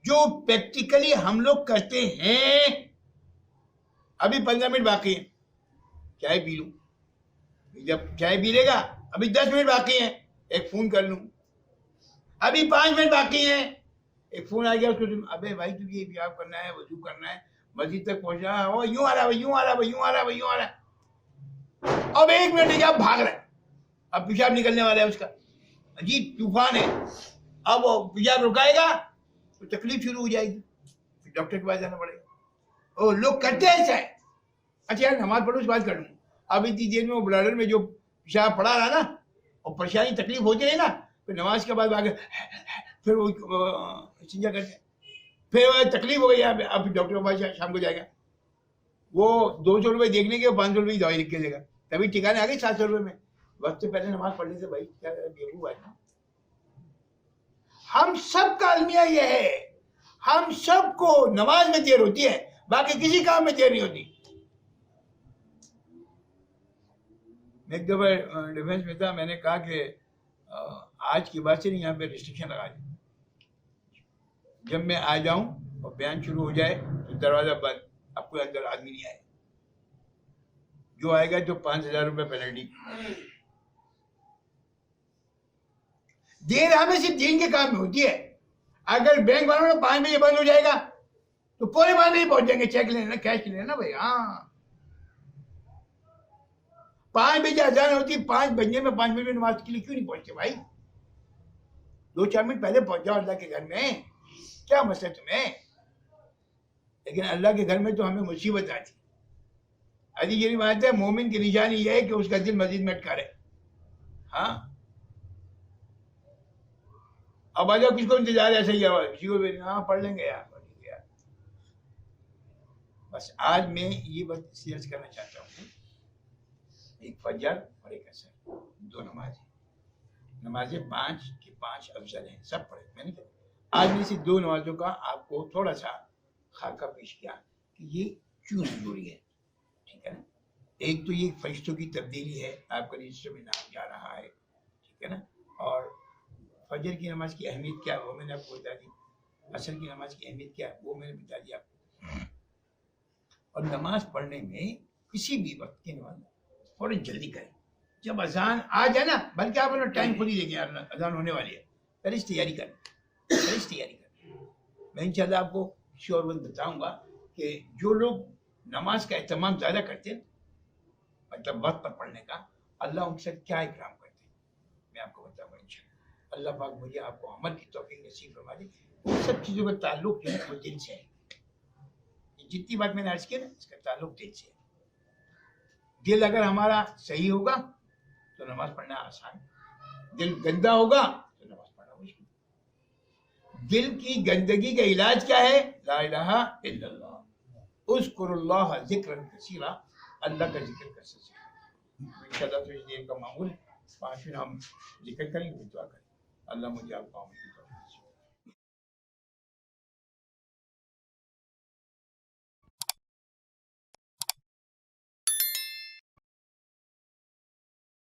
جو پریکٹیکلی ہم لوگ کرتے ہیں. ابھی 15 منٹ باقی ہے, چائے پی لوں, جب چائے پی لے گا ابھی 10 منٹ باقی ہیں, ایک فون کر لوں. ابھی 5 منٹ باقی ہیں, ایک فون آ گیا اس کو, ابے بھائی تجھے یہ پیشاب کرنا ہے, وضو کرنا ہے, مسجد تک پہنچنا ہے, وہ یوں آ رہا ہے. اب 1 منٹ کیا بھاگ رہا ہے, اب پیشاب نکلنے والا ہے اس کا, عجیب طوفان ہے. اب وہ پیشاب رکائے گا تو تکلیف شروع ہو جائے گی, پھر ڈاکٹر کے پاس جانا پڑے گا. او لوگ کرتے ہیں ایسا ہے. اچھا یار نماز پڑھو اس بات کر لوں. اب اتنی دیر میں وہ بلڈر میں جو پیشاب پڑا رہا نا اور پریشانی تکلیف ہوتی رہی نا, پھر نماز کے بعد آگے پھر وہ استنجا کرتے ہیں, پھر وہ تکلیف ہو گئی. اب ڈاکٹر کے پاس شام کو جائے گا, وہ 200 روپئے دیکھنے کے 500 روپئے کی دوائی لکھ کے دے گا, تبھی ٹھکانے آ گئی 700 روپئے میں. وقت سے پہلے نماز پڑھ لیتے بھائی, کیا بیوقوف ہے. ہم سب کا المیہ یہ ہے, ہم سب کو نماز میں دیر ہوتی ہے, باقی کسی کام میں دیر نہیں ہوتی. میں ایک دفعہ ڈیفینس میں تھا, میں نے کہا کہ آج کے بعد سے نہیں یہاں پہ ریسٹرکشن لگا دیں. جب میں آ جاؤں اور بیان شروع ہو جائے تو دروازہ بند, اب کوئی اندر آدمی نہیں آئے. جو آئے گا تو 5,000 روپے پینلٹی. دیر ہمیں صرف دین کے کام میں ہوتی ہے. اگر بینک والوں نے 5 بجے بند ہو جائے گا تو پورے 5 بجے پہنچ جائیں گے, چیک لینا, کیش لینا بھائی. ہاں 5 بجے اذان ہوتی, 5 بجنے میں 5 منٹ میں نماز کے لیے کیوں نہیں پہنچتے بھائی؟ 2-4 منٹ پہلے پہنچ جاؤ اللہ کے گھر میں, کیا مسئلہ تمہیں؟ لیکن اللہ کے گھر میں تو ہمیں مصیبت آتی. حدیث یہ روایت ہے مومن کی نشانی یہ ہے کہ اس کا دل مسجد میں اٹکا رہے. ہاں اب آ جاؤ, کس کو انتظار ہے صحیح آواز, کسی کو بھی ہاں پڑھ لیں گے یار, پڑھ لیں گے یار. بس آج میں یہ بات سیئر کرنا چاہتا ہوں, ایک فجر اور ایک عصر, 2 نمازیں. نمازیں 5 کی 5 افضل ہیں, سب پڑھے. میں نے آج میں سے 2 نمازوں کا آپ کو تھوڑا سا خاکہ پیش کیا کہ یہ کیوں ضروری ہے, ٹھیک ہے نا. ایک تو یہ فرشتوں کی تبدیلی ہے, آپ کا رجسٹر میں نام جا رہا ہے, ٹھیک ہے نا. اور فجر کی نماز کی اہمیت کیا وہ میں نے آپ کو بتا دی, عصر کی نماز کی اہمیت کیا وہ میں نے بتا دیا آپ کو. اور نماز پڑھنے میں کسی بھی وقت کی نماز تھوڑی جلدی کریں. جب اذان آ جائے نا, بلکہ آپ اپنا ٹائم خود ہی دیکھیں, اذان ہونے والی ہے, پہلے اس تیاری کریں, میں انشاءاللہ آپ کو شیور وقت بتاؤں گا کہ جو لوگ نماز کا اہتمام زیادہ کرتے ہیں, مطلب وقت پر پڑھنے کا, اللہ ان سے کیا اکرام کرتے ہیں, میں آپ کو بتاؤں گا انشاءاللہ. اللہ پاک مجھے آپ کو عمل کی توفیق نصیب فرما دے. ان سب چیزوں کا تعلق جو ہے وہ دل سے ہے. جتنی بات میں نے عرض کی نا, اس کا تعلق دل سے ہے. دل اگر ہمارا صحیح ہوگا تو نماز پڑھنا آسان, دل گندا ہوگا تو نماز پڑھنا مشکل. دل کی گندگی کا علاج کیا ہے؟ لا الہ الا اللہ, اذکر اللہ ذکرا کثیرا, اللہ کا ذکر کر سکتے. انشاءاللہ تو اس دیر کا معمول 5 منٹ ہم ذکر کریں گے, دعا کریں. اللہ مجھے آپ کو